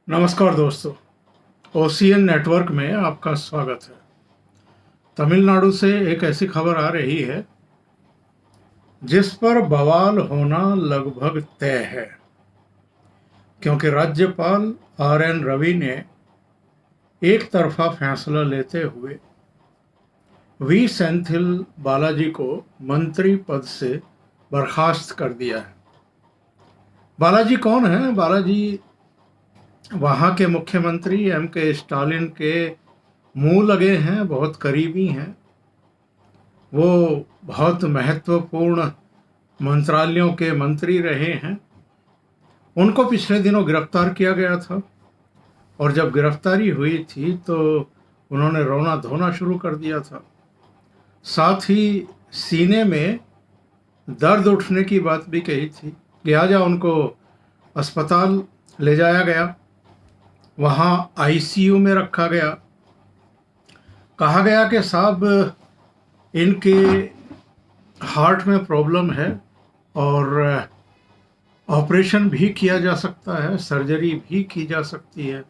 नमस्कार दोस्तों। OCN network में आपका स्वागत है। तमिलनाडु से एक ऐसी खबर आ रही है जिस पर बवाल होना लगभग तय है, क्योंकि राज्यपाल आर एन रवि ने एक तरफा फैसला लेते हुए वी सेंथिल बालाजी को मंत्री पद से बर्खास्त कर दिया है। बालाजी कौन है? बालाजी वहाँ के मुख्यमंत्री के स्टालिन के मुंह लगे हैं, बहुत करीबी हैं। वो बहुत महत्वपूर्ण मंत्रालयों के मंत्री रहे हैं। उनको पिछले दिनों गिरफ्तार किया गया था और जब गिरफ्तारी हुई थी तो उन्होंने रोना धोना शुरू कर दिया था। साथ ही सीने में दर्द उठने की बात भी कही थी। लिहाजा उनको अस्पताल ले जाया गया, वहाँ आईसीयू में रखा गया। कहा गया कि साहब इनके हार्ट में प्रॉब्लम है और ऑपरेशन भी किया जा सकता है, सर्जरी भी की जा सकती है।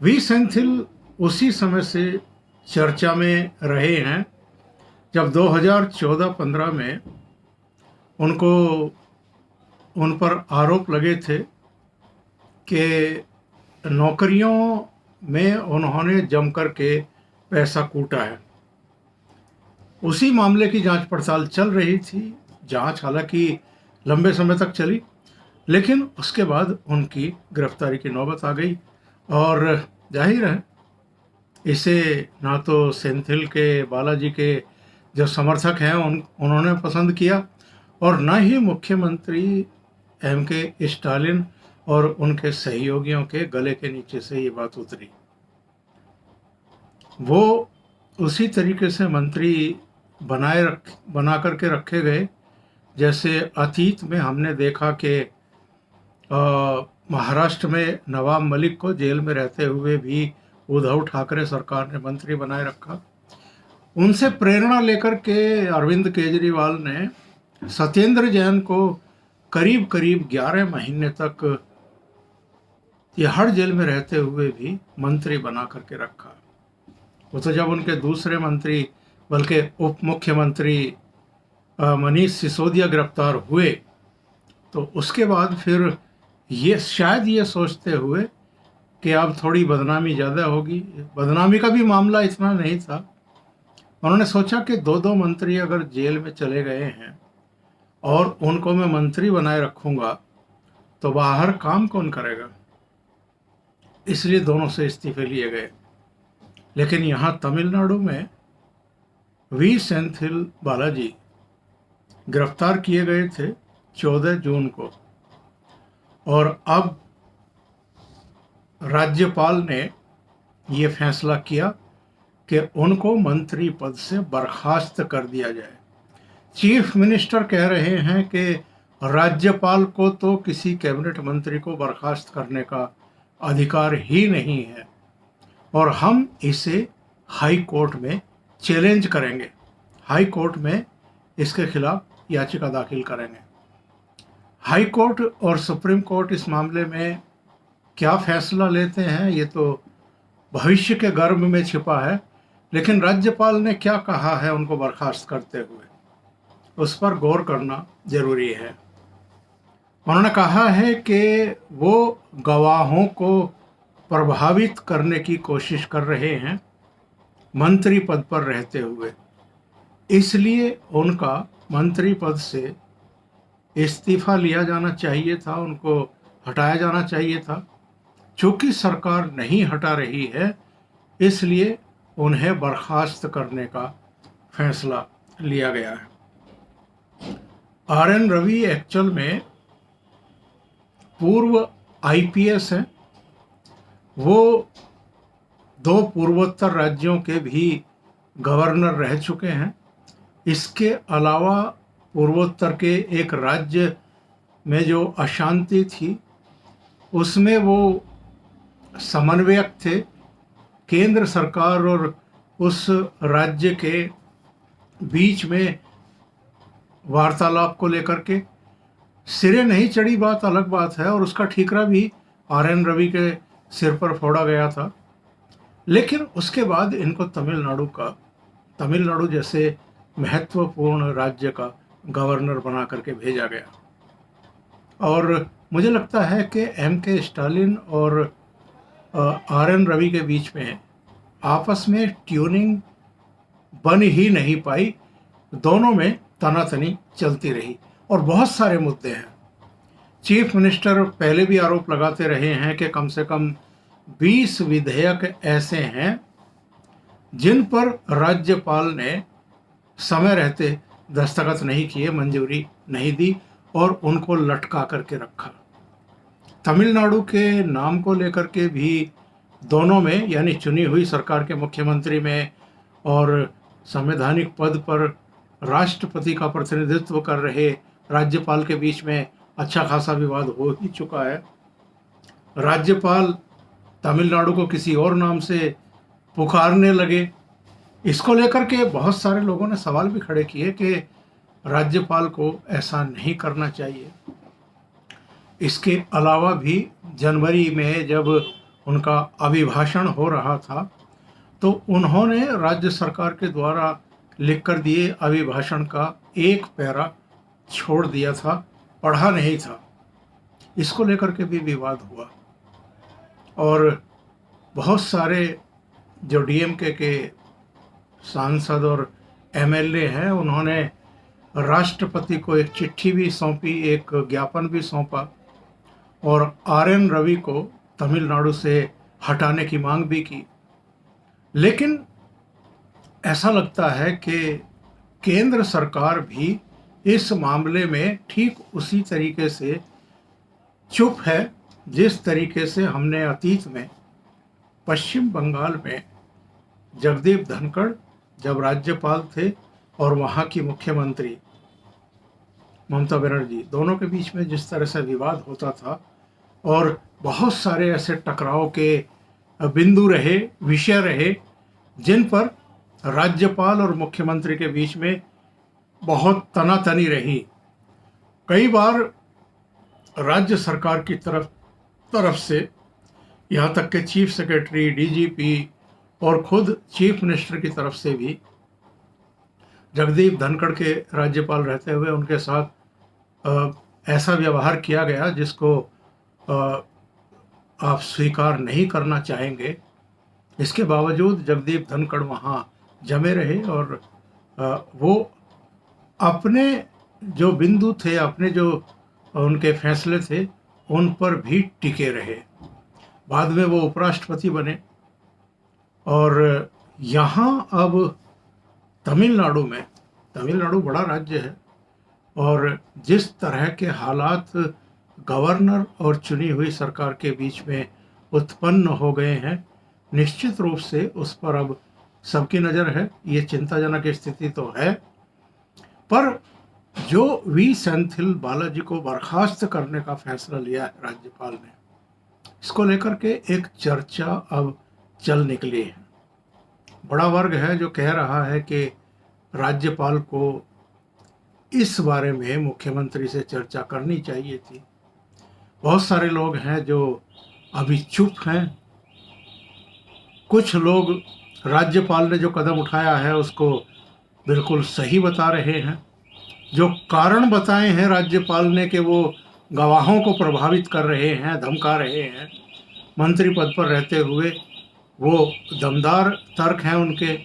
वी सेंथिल उसी समय से चर्चा में रहे हैं जब 2014-15 में उन पर आरोप लगे थे कि नौकरियों में उन्होंने जम कर के पैसा कूटा है। उसी मामले की जांच पड़ताल चल रही थी। जांच हालांकि लंबे समय तक चली, लेकिन उसके बाद उनकी गिरफ्तारी की नौबत आ गई और जाहिर है इसे ना तो सेंथिल के बालाजी के जो समर्थक हैं उन्होंने पसंद किया और ना ही मुख्यमंत्री के स्टालिन और उनके सहयोगियों के गले के नीचे से ये बात उतरी। वो उसी तरीके से मंत्री बना करके रखे गए जैसे अतीत में हमने देखा कि महाराष्ट्र में नवाब मलिक को जेल में रहते हुए भी उद्धव ठाकरे सरकार ने मंत्री बनाए रखा। उनसे प्रेरणा लेकर के अरविंद केजरीवाल ने सत्येंद्र जैन को करीब करीब 11 महीने तक तिहाड़ जेल में रहते हुए भी मंत्री बना करके रखा। वो तो जब उनके दूसरे मंत्री बल्कि उप मुख्यमंत्री मनीष सिसोदिया गिरफ्तार हुए तो उसके बाद फिर ये शायद ये सोचते हुए कि अब थोड़ी बदनामी ज़्यादा होगी। बदनामी का भी मामला इतना नहीं था। उन्होंने सोचा कि दो दो मंत्री अगर जेल में चले गए हैं और उनको मैं मंत्री बनाए रखूँगा तो बाहर काम कौन करेगा, इसलिए दोनों से इस्तीफे लिए गए। लेकिन यहाँ तमिलनाडु में वी सेंथिल बालाजी गिरफ्तार किए गए थे 14 जून को और अब राज्यपाल ने ये फैसला किया कि उनको मंत्री पद से बर्खास्त कर दिया जाए। चीफ मिनिस्टर कह रहे हैं कि राज्यपाल को तो किसी कैबिनेट मंत्री को बर्खास्त करने का अधिकार ही नहीं है और हम इसे हाई कोर्ट में चैलेंज करेंगे, हाई कोर्ट में इसके खिलाफ याचिका दाखिल करेंगे। हाई कोर्ट और सुप्रीम कोर्ट इस मामले में क्या फैसला लेते हैं ये तो भविष्य के गर्भ में छिपा है, लेकिन राज्यपाल ने क्या कहा है उनको बर्खास्त करते हुए उस पर गौर करना जरूरी है। उन्होंने कहा है कि वो गवाहों को प्रभावित करने की कोशिश कर रहे हैं मंत्री पद पर रहते हुए, इसलिए उनका मंत्री पद से इस्तीफा लिया जाना चाहिए था, उनको हटाया जाना चाहिए था। चूंकि सरकार नहीं हटा रही है इसलिए उन्हें बर्खास्त करने का फैसला लिया गया है। आर.एन. रवि एक्चुअल में पूर्व आईपीएस हैं। वो 2 पूर्वोत्तर राज्यों के भी गवर्नर रह चुके हैं। इसके अलावा पूर्वोत्तर के एक राज्य में जो अशांति थी उसमें वो समन्वयक थे केंद्र सरकार और उस राज्य के बीच में वार्तालाप को लेकर के। सिरे नहीं चढ़ी बात अलग बात है और उसका ठीकरा भी RN रवि के सिर पर फोड़ा गया था। लेकिन उसके बाद इनको तमिलनाडु जैसे महत्वपूर्ण राज्य का गवर्नर बना करके भेजा गया। और मुझे लगता है कि MK स्टालिन और RN रवि के बीच में आपस में ट्यूनिंग बन ही नहीं पाई, दोनों में तनातनी चलती रही और बहुत सारे मुद्दे हैं। चीफ मिनिस्टर पहले भी आरोप लगाते रहे हैं कि कम से कम 20 विधेयक ऐसे हैं जिन पर राज्यपाल ने समय रहते दस्तखत नहीं किए, मंजूरी नहीं दी और उनको लटका करके रखा। तमिलनाडु के नाम को लेकर के भी दोनों में, यानी चुनी हुई सरकार के मुख्यमंत्री में और संवैधानिक पद पर राष्ट्रपति का प्रतिनिधित्व कर रहे राज्यपाल के बीच में अच्छा खासा विवाद हो ही चुका है। राज्यपाल तमिलनाडु को किसी और नाम से पुकारने लगे। इसको लेकर के बहुत सारे लोगों ने सवाल भी खड़े किए कि राज्यपाल को ऐसा नहीं करना चाहिए। इसके अलावा भी जनवरी में जब उनका अभिभाषण हो रहा था तो उन्होंने राज्य सरकार के द्वारा लिख कर दिए अभिभाषण का एक पैरा छोड़ दिया था, पढ़ा नहीं था। इसको लेकर के भी विवाद हुआ और बहुत सारे जो DMK के सांसद और MLA हैं उन्होंने राष्ट्रपति को एक चिट्ठी भी सौंपी, एक ज्ञापन भी सौंपा और RN रवि को तमिलनाडु से हटाने की मांग भी की। लेकिन ऐसा लगता है कि केंद्र सरकार भी इस मामले में ठीक उसी तरीके से चुप है जिस तरीके से हमने अतीत में पश्चिम बंगाल में जगदीप धनखड़ जब राज्यपाल थे और वहाँ की मुख्यमंत्री ममता बनर्जी, दोनों के बीच में जिस तरह से विवाद होता था और बहुत सारे ऐसे टकराव के बिंदु रहे, विषय रहे जिन पर राज्यपाल और मुख्यमंत्री के बीच में बहुत तनातनी रही। कई बार राज्य सरकार की तरफ से यहाँ तक कि चीफ सेक्रेटरी, DGP और खुद चीफ मिनिस्टर की तरफ से भी जगदीप धनखड़ के राज्यपाल रहते हुए उनके साथ ऐसा व्यवहार किया गया जिसको आप स्वीकार नहीं करना चाहेंगे। इसके बावजूद जगदीप धनखड़ वहाँ जमे रहे और वो अपने जो बिंदु थे, अपने जो उनके फैसले थे, उन पर भी टिके रहे। बाद में वो उपराष्ट्रपति बने और यहाँ अब तमिलनाडु बड़ा राज्य है और जिस तरह के हालात गवर्नर और चुनी हुई सरकार के बीच में उत्पन्न हो गए हैं, निश्चित रूप से उस पर अब सबकी नज़र है। ये चिंताजनक स्थिति तो है, पर जो V सेंथिल बालाजी को बर्खास्त करने का फैसला लिया है राज्यपाल ने, इसको लेकर के एक चर्चा अब चल निकली है। बड़ा वर्ग है जो कह रहा है कि राज्यपाल को इस बारे में मुख्यमंत्री से चर्चा करनी चाहिए थी। बहुत सारे लोग हैं जो अभी चुप हैं। कुछ लोग राज्यपाल ने जो कदम उठाया है उसको बिल्कुल सही बता रहे हैं। जो कारण बताए हैं राज्यपाल ने कि वो गवाहों को प्रभावित कर रहे हैं, धमका रहे हैं मंत्री पद पर रहते हुए, वो दमदार तर्क हैं उनके।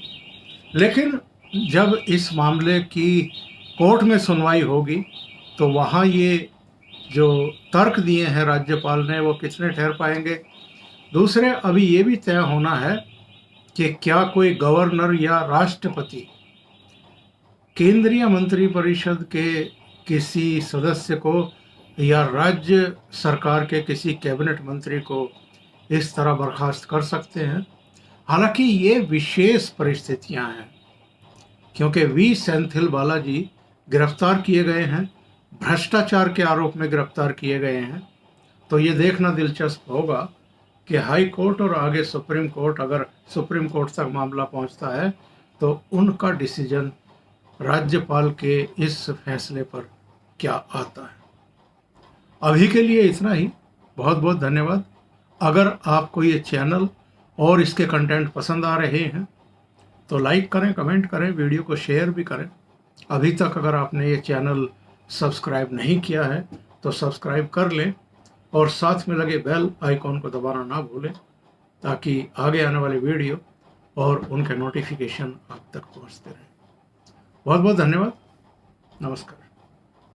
लेकिन जब इस मामले की कोर्ट में सुनवाई होगी तो वहाँ ये जो तर्क दिए हैं राज्यपाल ने वो कितने ठहर पाएंगे। दूसरे, अभी ये भी तय होना है कि क्या कोई गवर्नर या राष्ट्रपति केंद्रीय मंत्रिपरिषद के किसी सदस्य को या राज्य सरकार के किसी कैबिनेट मंत्री को इस तरह बर्खास्त कर सकते हैं। हालांकि ये विशेष परिस्थितियां हैं क्योंकि V सेंथिल बालाजी गिरफ्तार किए गए हैं, भ्रष्टाचार के आरोप में गिरफ्तार किए गए हैं। तो ये देखना दिलचस्प होगा कि हाई कोर्ट और आगे सुप्रीम कोर्ट, अगर सुप्रीम कोर्ट तक मामला पहुंचता है तो उनका डिसीजन राज्यपाल के इस फैसले पर क्या आता है। अभी के लिए इतना ही। बहुत बहुत धन्यवाद। अगर आपको ये चैनल और इसके कंटेंट पसंद आ रहे हैं तो लाइक करें, कमेंट करें, वीडियो को शेयर भी करें। अभी तक अगर आपने ये चैनल सब्सक्राइब नहीं किया है तो सब्सक्राइब कर लें और साथ में लगे बेल आइकॉन को दबाना ना भूलें, ताकि आगे आने वाले वीडियो और उनके नोटिफिकेशन आप तक पहुंचते रहें। बहुत बहुत धन्यवाद। नमस्कार।